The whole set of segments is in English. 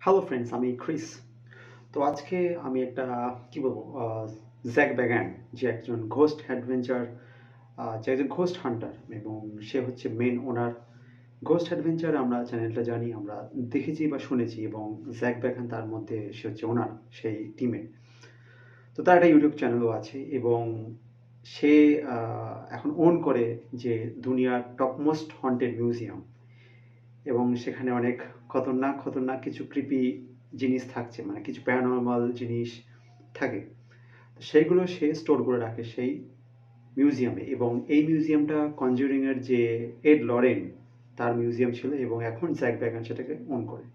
Hello friends, আমি Chris. তো আজকে আমি একটা কি বলবো জ্যাক ব্যাগান, যে একজন ঘোস্ট অ্যাডভেঞ্চার, যে একজন ঘোস্ট হান্টার, এবং সে হচ্ছে মেন ওনার ঘোস্ট অ্যাডভেঞ্চার। আমরা চ্যানেলটা জানি, আমরা দেখেছি বা শুনেছি, এবং জ্যাক ব্যাগান তার মধ্যে সে হচ্ছে ওনার সেই টিমে। তো তার একটা ইউটিউব চ্যানেলও আছে, এবং সে এখন ওন করে যে দুনিয়ার টপমোস্ট হন্টেড মিউজিয়াম, এবং সেখানে অনেক খতরনাক খতরনাক কিছু ক্রিপি জিনিস থাকছে, মানে কিছু প্যারানর্মাল জিনিস থাকে। তো সেইগুলো সে স্টোর করে রাখে সেই মিউজিয়ামে, এবং এই মিউজিয়ামটা কনজুরিংয়ের যে এড লরেন তার মিউজিয়াম ছিল, এবং এখন জ্যাক ব্যাগান সেটাকে ওন করে।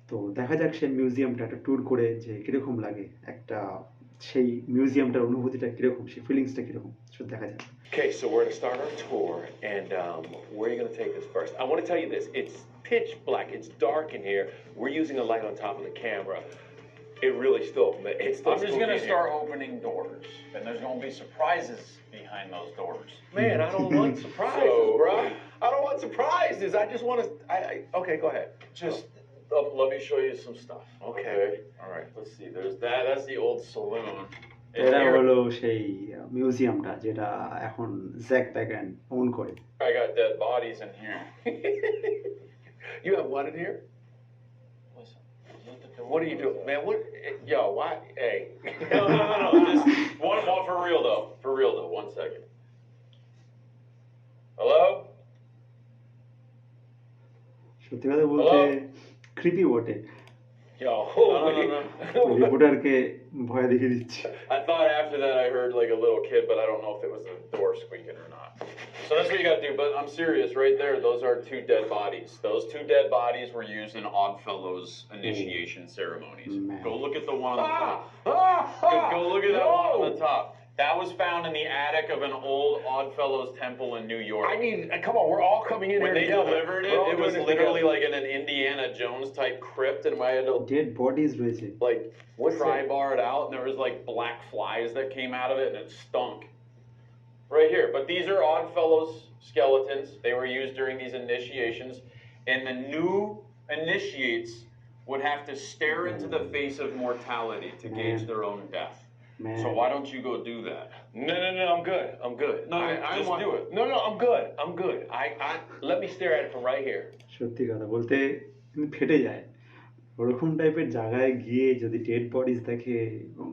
তো দেখা যাক সেই মিউজিয়ামটা একটা ট্যুর করে যে কীরকম লাগে, একটা সেই মিউজিয়ামটার অনুভূতিটা কীরকম, সেই ফিলিংসটা কীরকম, সেটা দেখা যাক। Okay, so we're going to start our tour, and where are you going to take us first? I want to tell you this. It's pitch black. It's dark in here. We're using a light on top of the camera. It really it's still I'm just going to spooky in start here. opening doors, and there's going to be surprises behind those doors. Man, I don't want surprises, bruh. I don't want surprises. I just want to. Okay, go ahead. Just let me show you some stuff. Okay. All right. Let's see. There's that. That's the old saloon. And এটা here, হলো সেই মিউজিয়ামটা যেটা এখন Jack ব্যাগান on করে। I got dead bodies in here. You have what in here? Listen. Look at the What are you doing, man? What? Yo, why? Hey. No. Just one for real though. For real though. 1 second. Hello? সত্যি কথা বলতে Hello? Creepy বটে, Yo, No. রিপোর্টারকে ভয় দেখিয়ে দিচ্ছে। I thought after that I heard like a little kid, but I don't know if it was the door squeaking or not. So that's what you gotta do. But I'm serious, right there, those are 2 dead bodies. Those 2 dead bodies were used in Oddfellows initiation ceremonies. Man. Go look at the one on the top. Go look at that one on the top. That was found in the attic of an old Oddfellows temple in New York. I need. Come on, we're all coming in When here they together. delivered it, We're all it was doing literally together. like in an Indiana Jones type crypt, and I had to dead bodies রয়েছে। like What's pry that? bar it out, and there was like black flies that came out of it, and it stunk. Right here. But these are Oddfellows skeletons. They were used during these initiations, and the new initiates would have to stare into the face of mortality to gauge their own death. Man. So why don't you go do that? No, I'm good. I'm good. No, I just want, do it. No, I'm good. I'm good. I let me stare at it from right here. সত্যি কথা বলতে কিন্তু ফেটে যায় ওরকম টাইপের জায়গায় গিয়ে যদি ডেড বডিজ দেখে, এবং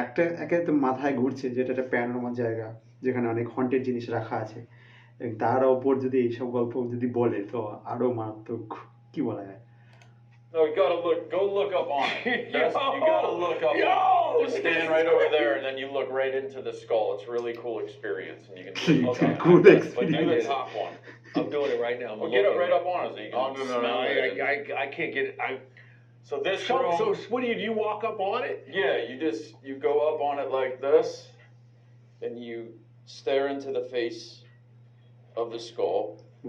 একটা একে তো মাথায় ঘুরছে যেটা একটা প্যানোরামার জায়গা যেখানে অনেক হন্টেড জিনিস রাখা আছে, এবং তার ওপর যদি এইসব গল্প যদি বলে তো আরো মারাত্মক, কি বলা যায়। No, you gotta go look up on it. You gotta look up Yo, on it. Just this stand is right over great. there, and then you look right into the skull. It's a really cool experience, and you can It's a okay. cool But do experience. the top one. I'm doing it right now. I'm Well, get it looking. right up on it so you can Oh no, smell it. I can't get it. So this room, So what do you walk up on it? yeah, you go up on it like this, and you stare into the face of the skull,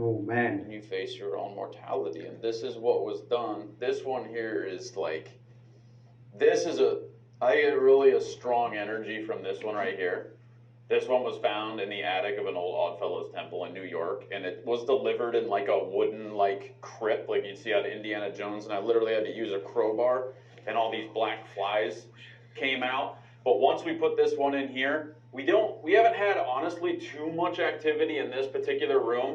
oh man, and you face your own mortality. And this is what was done. This one here is like, this is I get really a strong energy from this one right here. This one was found in the attic of an old Oddfellows temple in New York, and it was delivered in like a wooden like crypt, like you'd see out of Indiana Jones, and I literally had to use a crowbar, and all these black flies came out. But once we put this one in here, we haven't had honestly too much activity in this particular room,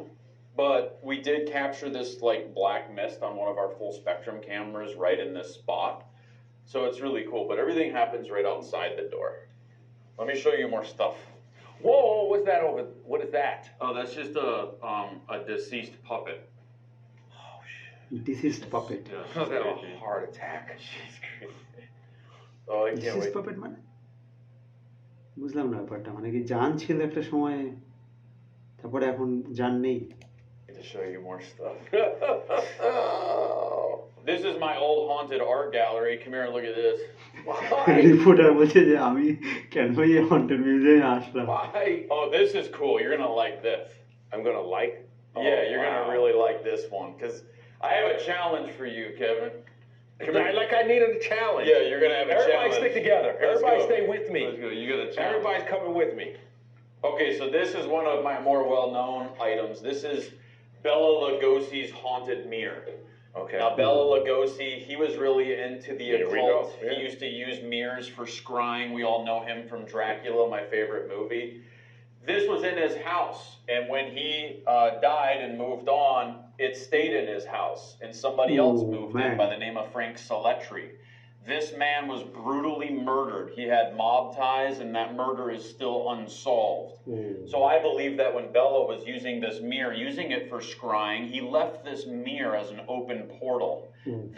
but we did capture this like black mist on one of our full spectrum cameras right in this spot. So it's really cool, but everything happens right outside the door. Let me show you more stuff. Whoa, what's that over? What is that? Oh, that's just a deceased puppet. Oh shit! Deceased puppet. Yeah, I she's got a crazy. heart attack. She's crazy. Oh, I can't deceased wait. Puppet মানে বুঝলাম না ব্যাপারটা, মানে কি জান ছিল একটা সময় তারপরে এখন জান নেই? To show you more stuff. This is my old haunted art gallery. Come here and look at this. Reporter বলছে যে আমি কেন এই হন্টেড মিউজিয়ামে আসলাম। Why? Oh, this is cool. You're gonna like this. I'm gonna like. Yeah, Oh, you're wow. gonna really like this one because I have a challenge for you, Kevin. Like I needed a challenge. Yeah, you're gonna have a Everybody challenge. stick together. Let's Everybody go. stay with me. Let's go. You got a challenge. Everybody's coming with me. Okay, so this is one of my more well-known items. This is Bela Lugosi's haunted mirror. Okay. Now, Bela Lugosi, he was really into the Here we go, occult. yeah. He used to use mirrors for scrying. We all know him from Dracula, my favorite movie. This was in his house, and when he died and moved on, it stayed in his house, and somebody else Oh, moved man. in by the name of Frank Saletri. This man was brutally murdered. He had mob ties, and that murder is still unsolved. Oh. So I believe that when Bella was using this mirror, using it for scrying, he left this mirror as an open portal.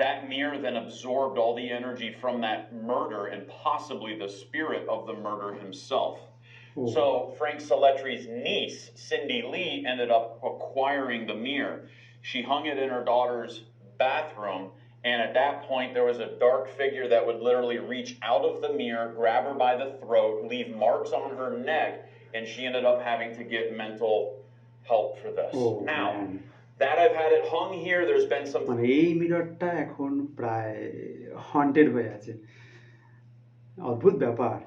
That mirror then absorbed all the energy from that murder and possibly the spirit of the murder himself. Oh. So Frank Saletri's niece, Cindy Lee, ended up acquiring the mirror. She hung it in her daughter's bathroom, and at that point there was a dark figure that would literally reach out of the mirror, grab her by the throat, leave marks on her neck, and she ended up having to get mental help for this. Oh, Now, man. that I've had it hung here, there's been some মানে এই মিররটা এখন প্রায় haunted হয়ে আছে, অদ্ভুত ব্যাপার।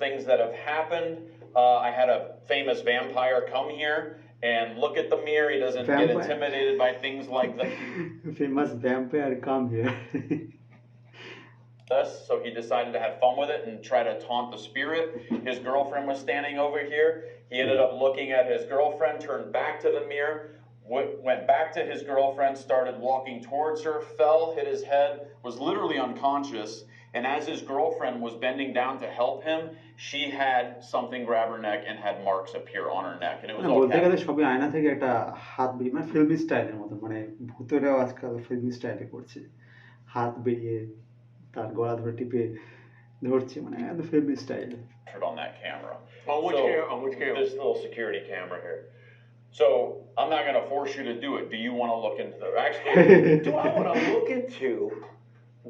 things that have happened. I had a famous vampire come here and look at the mirror. He doesn't get Vampire. intimidated by things like Famous vampire come here. this, so he decided to have fun with it and try to taunt the spirit. His girlfriend was standing over here. He ended up looking at his girlfriend, turned back to the mirror, went back to his girlfriend, started walking towards her, fell, hit his head, was literally unconscious. And as his girlfriend was bending down to help him, she had something grab her neck and had marks appear on her neck. And it was all বলতে গেলে Kevin. সবই আয়না থেকে একটা হাত বেরিয়ে, মানে ফিল্মি স্টাইলের মতো, মানে ভূতেরাও আজকাল ফিল্মি স্টাইলে করছে, হাত বেরিয়ে তার গলা ধরে টিপে ধরছে, মানে একদম filmy style. On that camera. On which So, camera? On which camera? This little security camera here. So I'm not going to force you to do it. Do you want to look into the? Actually, Do I want to look into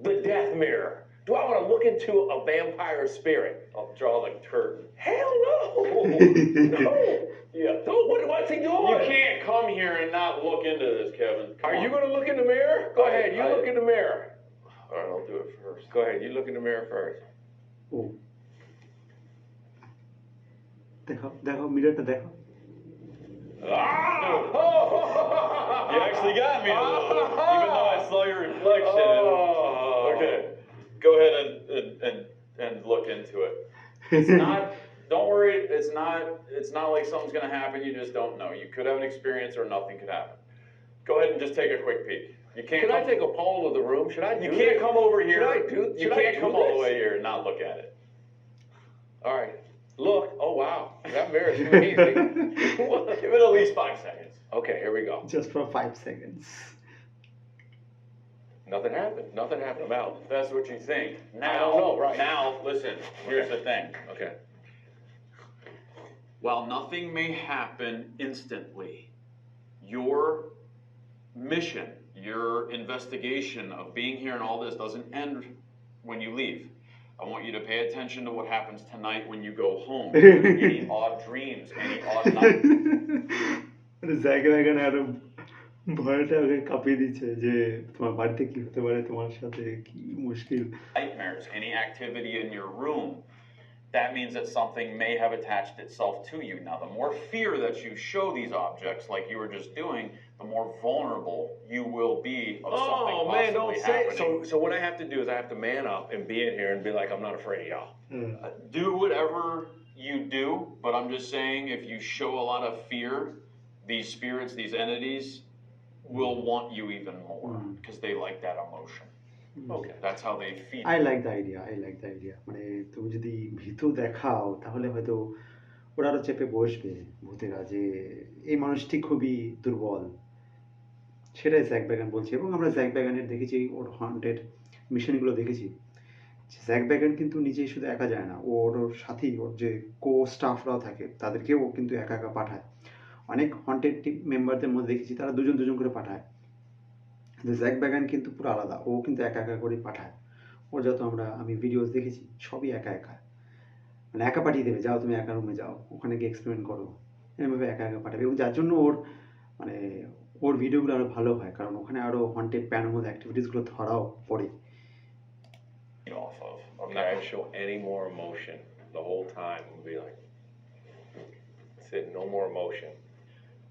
the death mirror? Do I want to look into a vampire spirit? I'll draw the curtain. Hell no! No! Yeah. What's he You doing? can't come here and not look into this, Kevin. Come Are on. you going to look in the mirror? Go ahead. You I- look in the mirror. All right, I'll do it first. Go ahead. You look in the mirror first. ও দেখো দেখো মিররটা দেখো। You actually got me a little, even though I saw your reflection. Oh. Okay, go ahead and look into it. It's not. Don't worry. It's not like something's gonna happen. You just don't know. You could have an experience, or nothing could happen. Go ahead and just take a quick peek. You can't. Can I take a poll of the room? Should I do You can't this? come over here. Should I do? You should I can't do come all the this? way here and not look at it. All right. Look. Oh wow. That mirror's amazing. Give it at least 5 seconds. Okay. Here we go. Just for 5 seconds. Nothing happened. Nothing happened. Well, that's what you think. Now, I don't know, right. Now, listen. Here's Okay. the thing. Okay. While nothing may happen instantly, your mission, your investigation of being here and all this doesn't end when you leave. I want you to pay attention to what happens tonight when you go home. Any odd dreams, any odd মানে জায়গা জায়গায় আরো ভয়টা ওকে কাঁপিয়ে দিচ্ছে যে তোমার বাড়িতে কি হতে পারে, তোমার সাথে কি মুশকিল। nightmares, any activity in your room, that means that something may have attached itself to you. Now, the more fear that you show these objects, like you were just doing, the more vulnerable you will be of something Oh man, possibly don't say it. happening. So what I have to do is I have to man up and be in here and be like, I'm not afraid of y'all. Do whatever you do, but I'm just saying if you show a lot of fear, these spirits, these entities will want you even more because they like that emotion. Okay. That's how they feed. I like the idea, I like the idea. মানে তুমি যদি ভীতু দেখাও তাহলে হয়তো ওরা আরো চেপে বসবে ভূতেরা, যে এই মানুষটি খুবই দুর্বল। সেটাই জ্যাক ব্যাগান বলছে, এবং আমরা জ্যাক ব্যাগানের দেখেছি ওর হন্টেড মিশনগুলো দেখেছি। জ্যাক ব্যাগান কিন্তু নিজেই শুধু একা যায় না, ওর সাথেই ওর যে কো স্টাফরাও থাকে তাদেরকেও ও কিন্তু একা একা পাঠায়। অনেক হন্টেড টিম মেম্বারদের মধ্যে দেখেছি তারা দুজন দুজন করে পাঠায়, কিন্তু জ্যাক ব্যাগান কিন্তু পুরো আলাদা, ও কিন্তু একা একা করে পাঠায়। ওর যত আমি ভিডিওস দেখেছি সবই একা একা, মানে একা পাঠিয়ে দেবে, যাও তুমি একা রুমে যাও, ওখানে গিয়ে এক্সপেরিমেন্ট করো, এভাবে একা একা পাঠাবে। এবং যার জন্য ওর মানে ওর ভিডিওগুলো আরও ভালো হয়, কারণ ওখানে আরও হন্টেড প্যারানর্মাল অ্যাক্টিভিটিসগুলো ধরাও পড়ে। Off of. I'm not going to show any more emotion the whole time. I'll be like, that's it, no more emotion.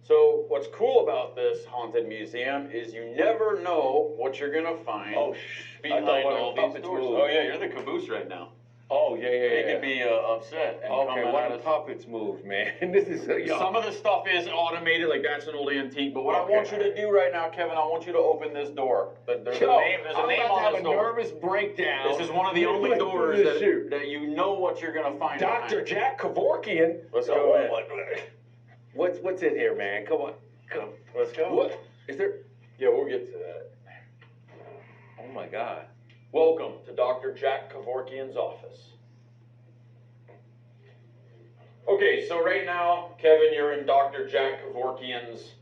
So what's cool about this haunted museum is you never know what you're gonna find Oh, shh. I behind thought one of all the these puppets doors. moved. Oh yeah, you're the caboose right now. Oh, yeah, yeah, They yeah. could be upset and come Okay, at one of us. the puppets moved, man. This is Some of the stuff is automated, like that's an old antique. But what I Okay. want you to do right now, Kevin, I want you to open this door. There's Yo, a name. There's a I'm name about to on have this a door. nervous breakdown. This is one of the only Midway doors through this shoot. that you know what you're gonna find. Dr. behind. Jack Kevorkian. Let's go in. What's in here, man? Come on. Come. Let's go. What? Is there? Yeah, we'll get to that. Oh my God. Welcome to Dr. Jack Kevorkian's office. Okay, so right now, Kevin, you're in Dr. Jack Kevorkian's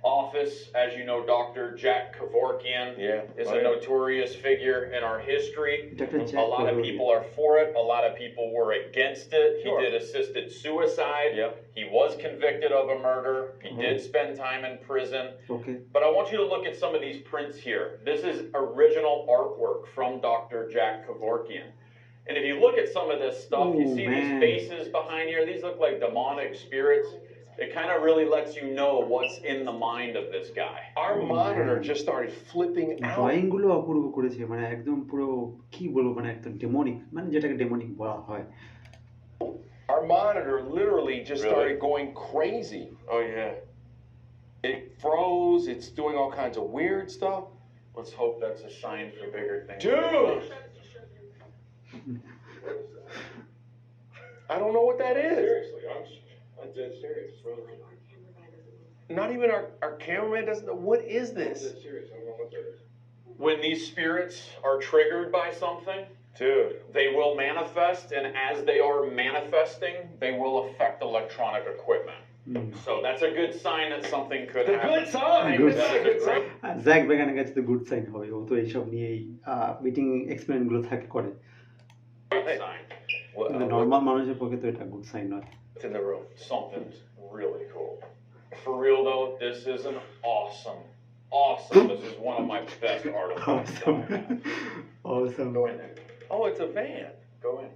office. As you know, Dr. Jack Kevorkian Yeah. is Oh, a yeah. notorious figure in our history. Dr. A Jack lot of Kevorkian. people are for it. A lot of people were against it. He Sure. did assisted suicide. Yep. He was convicted of a murder. He Mhm. did spend time in prison. Okay. But I want you to look at some of these prints here. This is original artwork from Dr. Jack Kevorkian. And if you look at some of this stuff, you Ooh, see man. these faces behind here. These look like demonic spirits. It kind of really lets you know what's in the mind of this guy. Our monitor just started flipping out. Drawing গুলো অপূর্ব করেছে, মানে একদম পুরো কি বলবো, মানে একদম demonic, মানে যেটাকে ডেমনিক বলা হয়। Our monitor literally just Really? started going crazy. Oh, yeah. It froze. It's doing all kinds of weird stuff. Let's hope that's a sign for bigger things. Dude! I don't know what that is. Seriously, I'm dead serious. Not even our cameraman doesn't know. What is this? Serious. I don't know what that is. When these spirits are triggered by something, dude, they will manifest, and as they are manifesting, they will affect electronic equipment. So that's a good sign that something could The happen. good sign. Good This is a good sign. Jack ব্যাগানের কাছে তো good sign হবে, ও তো এইসব নিয়েই meeting experiment গুলো থাকে করে, Good sign. কিন্তু নর্মাল মানুষের পক্ষে তো এটা গুড সাইন নয়। What's in the room? Something's really cool. For real though, this is an awesome. This is one of my best artifacts. Awesome. Awesome. Go in there. Oh, it's a van. Go in.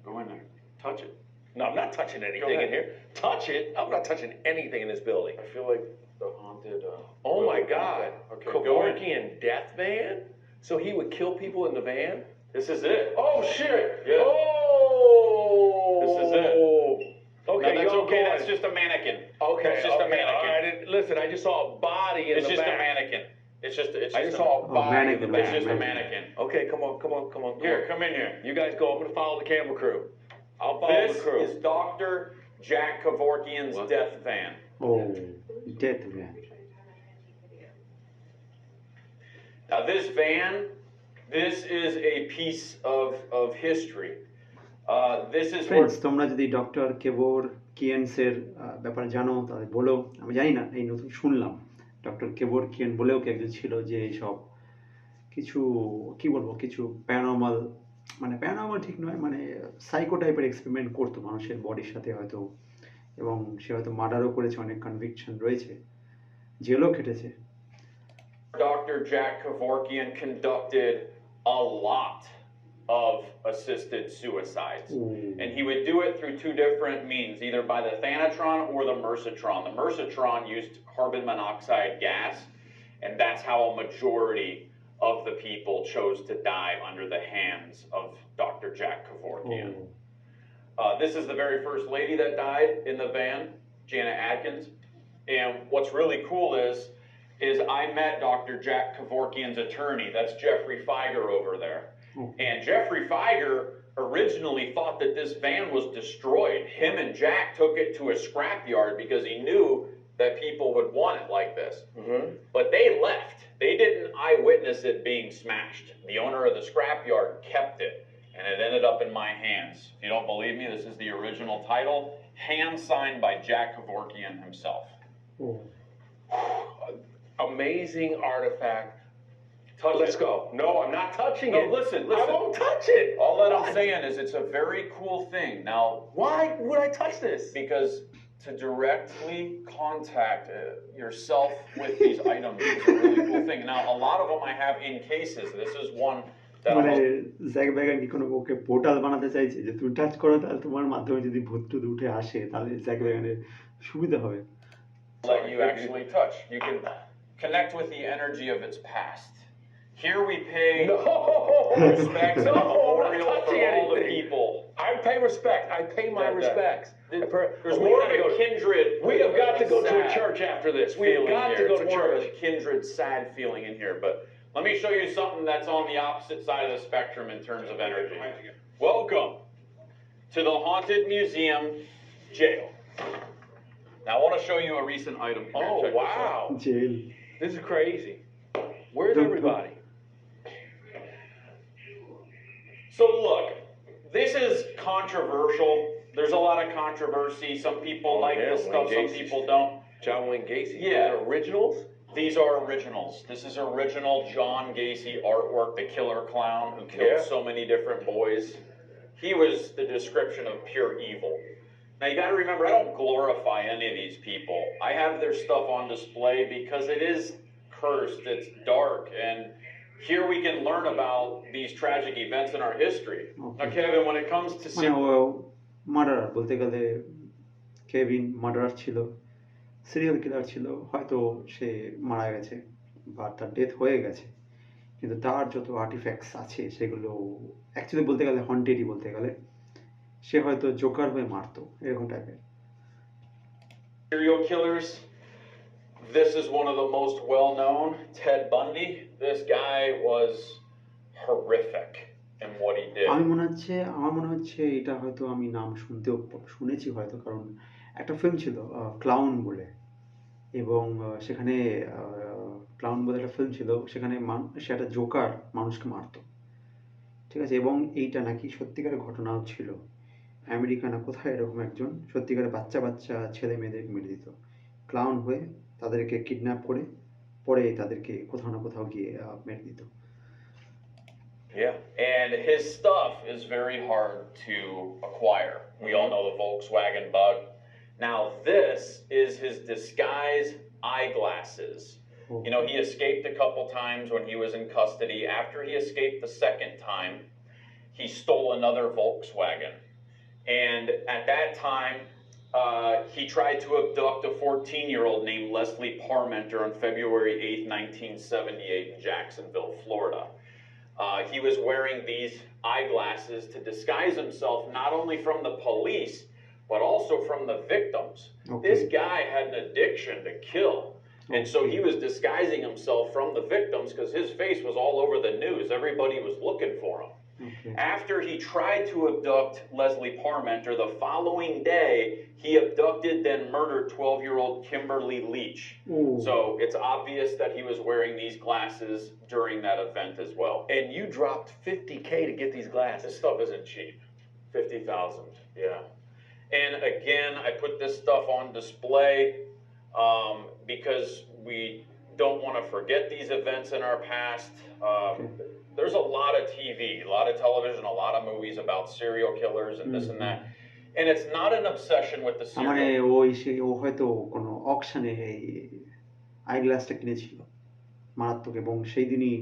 Go in there. Touch it. No, I'm not touching anything in ahead. here. Touch it? I'm not touching anything in this building. I feel like the haunted. Oh my God. Okay, go in. Kevorkian death van? So he would kill people in the van? This is it. Oh shit! Yeah. Oh! This is it. Okay, No, that's y'all okay. go That's on. just a mannequin. Okay, That's just a okay, mannequin. all right. Listen, I just saw a body in It's the just back. a mannequin. It's just. It's I just just saw a Oh, body in mannequin, the It's back. just a mannequin. mannequin. Okay, come on, come on, come on. Here, come in here. You guys go. I'm gonna follow the camera crew. I'll follow This the crew. is Dr. Jack Kevorkian's What? death van. Oh death van. Now this van, this is a piece of history. This is where friends, তোমরা যদি doctor কেভোর কিয়েন্সের ব্যাপারে জানো তাহলে বলো, আমি জানি না, এই নতুন শুনলাম ডক্টর কেভোর কিয়েন বলেও কি একজন ছিল যে এইসব কিছু কি বলবো, কিছু প্যারানর্মাল, মানে প্যারানর্মাল ঠিক নয়, মানে সাইকো টাইপের এক্সপেরিমেন্ট করতো মানুষের বডির সাথে হয়তো, এবং সে হয়তো মার্ডারও করেছে, অনেক কনভিকশন রয়েছে, জেলও খেটেছে। Dr. Jack Kevorkian conducted a lot of assisted suicides. And he would do it through two different means, either by the thanatron or the mercitron. The mercitron used carbon monoxide gas, and that's how a majority of the people chose to die under the hands of Dr. Jack Kevorkian. This is the very first lady that died in the van, Janet Adkins. And what's really cool is I met Dr. Jack Kevorkian's attorney. That's Jeffrey Feiger over there. And Jeffrey Feiger originally thought that this van was destroyed. Him and Jack took it to a scrapyard because he knew that people would want it like this. But they left. They didn't eyewitness it being smashed. The owner of the scrapyard kept it, and it ended up in my hands. If you don't believe me, this is the original title, hand signed by Jack Kevorkian himself. Amazing artifact. Let's go. No, I'm not touching No, it. listen. I won't touch it. All that I'm What? saying is it's a very cool thing. Now, Why would I touch this? because to directly contact yourself with these items is a really cool thing. Now, a lot of them I have in cases. This is one that মানে almost, Jack ব্যাগান কি কোনো ওকে portal বানাতে চাইছে যে তুমি touch করো তাহলে তোমার মাধ্যমে যদি ভূত টুত উঠে আসে তাহলে জ্যাক ব্যাগানের সুবিধা হবে। let you actually touch. You can connect with the energy of its past. Here we pay respect and memorial for all the people. I pay respect. I pay my respects. There's more of a kindred. We have got to go to a church after this. We have got to go to It's more of church. a kindred, sad feeling in here. But let me show you something that's on the opposite side of the spectrum in terms of energy. Welcome to the Haunted Museum Jail. Now I want to show you a recent item here. Oh, Check this out. wow. Jail This is crazy. Where's everybody? So look, this is controversial. There's a lot of controversy. Some people like yeah, this stuff, Wayne some Gacy's- people don't. John Wayne Gacy. Yeah. Those are originals? These are originals. This is original John Gacy artwork, the killer clown who killed Yeah. so many different boys. He was the description of pure evil. Now you got to remember, I don't glorify any of these people. I have their stuff on display because it is cursed, it's dark, and here we can learn about these tragic events in our history. Now Kevin, when it comes to মানে ও murderer বলতে গেলে Kevin murderer ছিল, serial killer ছিল, হয়তো সে মারা গেছে বা তার ডেথ হয়ে গেছে, কিন্তু তার যত আর্টিফ্যাক্টস আছে সেগুলো অ্যাকচুয়ালি বলতে গেলে হন্টেডই বলতে গেলে, সে হয়তো জোকার হয়ে মারতো এরকম টাইপের। serial killers, this is one of the most well-known, Ted Bundy. This guy was horrific in what he did. আমার মনে হচ্ছে এটা হয়তো আমি নাম শুনেছি হয়তো, কারণ একটা ফিল্ম ছিল ক্লাউন বলে, এবং সেখানে ক্লাউন বলে একটা ফিল্ম ছিল, সেখানে সে একটা জোকার মানুষকে মারতো, ঠিক আছে, এবং এইটা নাকি সত্যিকারের ঘটনাও ছিল। আমেরিকা না কোথায় এরকম একজন সত্যিকারের বাচ্চা বাচ্চা ছেলে মেয়েদের মেরে দিত ক্লাউন হয়ে, তাদেরকে কিডন্যাপ করে পরে তাদেরকে কোথাও না কোথাও গিয়ে মেরে দিত। Yeah, and his stuff is very hard to acquire. We all know the Volkswagen Bug. Now this is his disguise eyeglasses. You know, he escaped a couple times when he was in custody. After he escaped the second time, he stole another Volkswagen. And at that time, he tried to abduct a 14-year-old named Leslie Parmenter on February 8th, 1978 in Jacksonville, Florida. He was wearing these eyeglasses to disguise himself not only from the police, but also from the victims. Okay. This guy had an addiction to kill. And so he was disguising himself from the victims because his face was all over the news. Everybody was looking for him. Okay. After he tried to abduct Leslie Parmenter, the following day, he abducted then murdered 12-year-old Kimberly Leach. Ooh. So it's obvious that he was wearing these glasses during that event as well. And you dropped $50K to get these This glasses. stuff isn't cheap. 50,000, yeah. And again, I put this stuff on display because we don't want to forget these events in our past. There's a lot of TV, a lot of television, a lot of movies about serial killers and this and that. And it's not an obsession with the মানে serial. ও হয়তো কোনো অকশনে এই আইগ্লাসটা কিনেছিল মারাত্মক, এবং সেই দিনই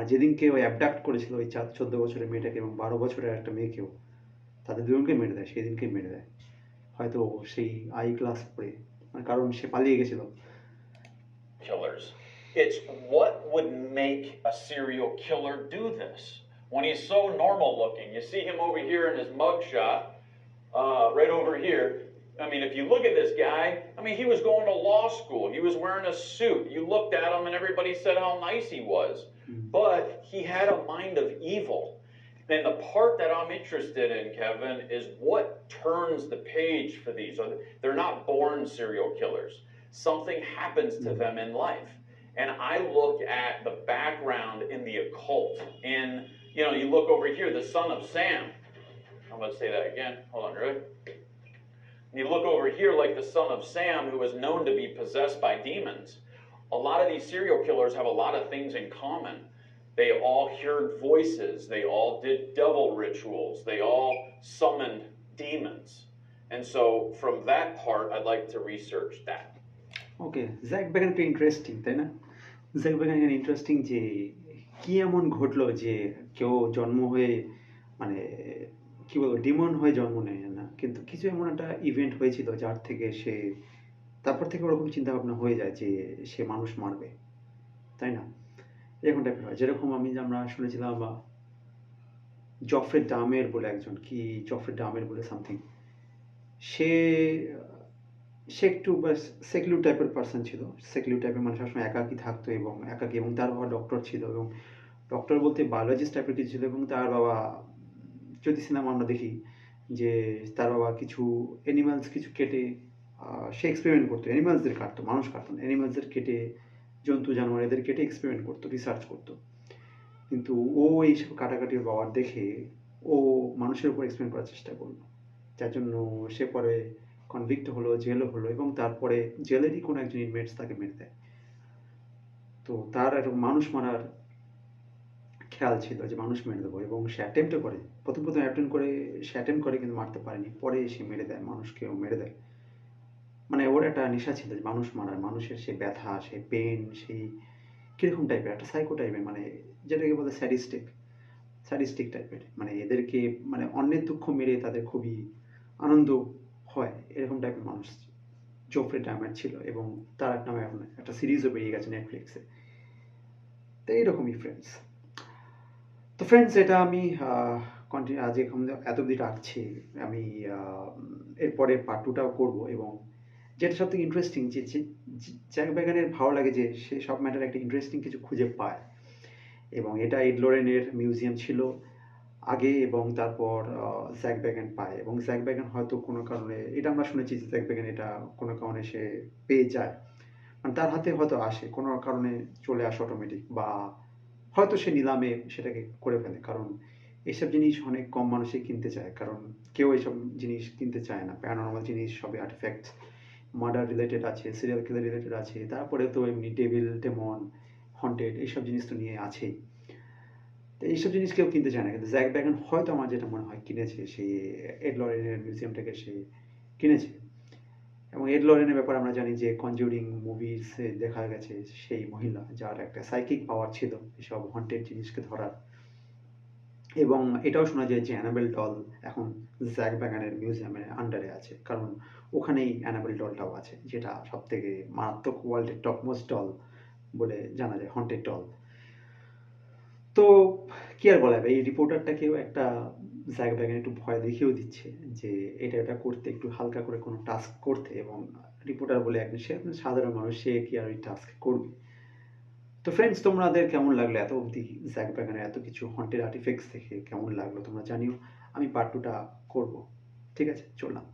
যেদিনকে ওই অ্যাবডাক্ট করেছিল ওই 14 বছরের মেয়েটাকে এবং 12 বছরের একটা মেয়েকেও, তাদের দুজনকে মেরে দেয়, সেই দিনকে মেরে দেয় হয়তো সেই আই গ্লাস পরে, মানে কারণ সে পালিয়ে গেছিল। Killers. It's what would make a serial killer do this when he's so normal looking. You see him over here in his mugshot, right over here. I mean, if you look at this guy, I mean, he was going to law school. He was wearing a suit. You looked at him and everybody said how nice he was. But he had a mind of evil. And the part that I'm interested in, Kevin, is what turns the page for these. They're not born serial killers. Something happens to them in life. And I look at the background in the occult. In, you know, you look over here, the son of Sam. I'm going to say that again. Hold on, ready? You look over here like the son of Sam, who was known to be possessed by demons. A lot of these serial killers have a lot of things in common. They all heard voices. They all did devil rituals. They all summoned demons. And so from that part, I'd like to research that. Okay, Jack ব্যাগানটা interesting, তাই না? Jack ব্যাগান এখানে interesting যে কি এমন ঘটলো যে কেউ জন্ম হয়ে মানে কি বলবো ডিমন হয়ে জন্ম নেয় না, কিন্তু কিছু এমন একটা ইভেন্ট হয়েছিল যার থেকে সে তারপর থেকে ওরকম চিন্তা ভাবনা হয়ে যায় যে সে মানুষ মারবে, তাই না? এরকম টাইপের হয়। যেরকম আমরা শুনেছিলাম জফরে ডামের বলে একজন, কি জফরে ডামের বলে সামথিং, সে সে একটু সেকুলার টাইপের পার্সন ছিল। সেকুলার টাইপের মানে সবসময় একাকী থাকতো এবং একাকী, এবং তার বাবা ডক্টর ছিল, এবং ডক্টর বলতে বায়োলজিস্ট টাইপের কিছু ছিল, এবং তার বাবা, যদি সিনেমা আমরা দেখি যে তার বাবা কিছু অ্যানিমালস কিছু কেটে সে এক্সপেরিমেন্ট করতো, অ্যানিমালসদের কাটতো, মানুষ কাটতো না, অ্যানিমালসদের কেটে, জন্তু জানোয়ার এদের কেটে এক্সপেরিমেন্ট করতো, রিসার্চ করতো। কিন্তু ও এইসব কাটাকাটির বাবার দেখে ও মানুষের উপর এক্সপেরিমেন্ট করার চেষ্টা করলো, যার জন্য সে পরে কনভিক্ট হলো, জেলও হলো, এবং তারপরে জেলেরই কোনো একজন ইনমেটস তাকে মেরে দেয়। তো তার এরকম মানুষ মারার খেয়াল ছিল যে মানুষ মেরে দেবো, এবং সে অ্যাটেম্পটও করে, প্রথম প্রথম সে অ্যাটেম্প করে কিন্তু মারতে পারেনি, পরে সে মেরে দেয়, মানুষকেও মেরে দেয়। মানে ওর একটা নেশা ছিল যে মানুষ মারার, মানুষের সেই ব্যথা, সেই পেন, সেই কিরকম টাইপের একটা সাইকো টাইপের, মানে যেটাকে বলে স্যাডিস্টিক, স্যাডিস্টিক টাইপের, মানে এদেরকে মানে অন্যের দুঃখ মেরে তাদের খুবই আনন্দ হয়, এরকম টাইপের মানুষ জোফ্রে ডামার ছিল। এবং তার নামে এখন একটা সিরিজও বেরিয়ে গেছে নেটফ্লিক্সে। তো এইরকমই ফ্রেন্ডস। তো ফ্রেন্ডস, এটা আমি কন্টিনিউ আজ এখন এত অবধি রাখছি। আমি এরপরে পার্ট টুটাও করবো, এবং যেটা সব থেকে ইন্টারেস্টিং যে জ্যাক ব্যাগানের ভালো লাগে যে সে সব ম্যাটার একটা ইন্টারেস্টিং কিছু খুঁজে পায়, এবং এটা এড লোরেনের মিউজিয়াম ছিল আগে, এবং তারপর জ্যাক ব্যাগান পায়, এবং জ্যাক ব্যাগান হয়তো কোনো কারণে, এটা আমরা শুনেছি যে জ্যাক ব্যাগান এটা কোনো কারণে সে পেয়ে যায়, মানে তার হাতে হয়তো আসে কোনো কারণে, চলে আসে অটোমেটিক, বা হয়তো সে নিলামে সেটাকে করে ফেলে, কারণ এইসব জিনিস অনেক কম মানুষই কিনতে চায়, কারণ কেউ এইসব জিনিস কিনতে চায় না, প্যারানর্মাল জিনিস সবই আর্টিফ্যাক্টস, মার্ডার রিলেটেড আছে, সিরিয়াল কিলার রিলেটেড আছে, তারপরে তো এমনি ডেভিল, ডেমন, হন্টেড এইসব জিনিস তো নিয়ে আছেই। তো এইসব জিনিস কেউ কিনতে চায় না, কিন্তু জ্যাক ব্যাগন হয়তো আমার যেটা মনে হয় কিনেছে, সেই এড লরেনের মিউজিয়ামটাকে সে কিনেছে। এবং এড লরেনের ব্যাপারে আমরা জানি যে কনজিউরিং মুভিসে দেখা গেছে সেই মহিলা যার একটা সাইকিক পাওয়ার ছিল এসব হন্টেড জিনিসকে ধরার। এবং এটাও শোনা যায় যে অ্যানাবেল ডল এখন জ্যাক ব্যাগানের মিউজিয়ামের আন্ডারে আছে, কারণ ওখানেই অ্যানাবেল ডলটাও আছে, যেটা সব থেকে মারাত্মক, ওয়ার্ল্ডের টপমোস্ট ডল বলে জানা যায়, হন্টেড ডল। তো কি আর বলা যাবে, এই রিপোর্টারটাকেও একটা জ্যাক ব্যাগান একটু ভয় দেখিয়েও দিচ্ছে যে এটা করতে, একটু হালকা করে কোনো টাস্ক করতে, এবং রিপোর্টার বলে একজন, সে একজন সাধারণ মানুষ, সে কি আর ওই টাস্ক করবে। তো ফ্রেন্ডস, তোমাদের কেমন লাগলো এত অবধি জ্যাক ব্যাগানের এত কিছু হন্টেড আর্টিফ্যাক্টস থেকে, কেমন লাগলো তোমরা জানিও। আমি পার্ট টুটা করবো। ঠিক আছে, চললাম।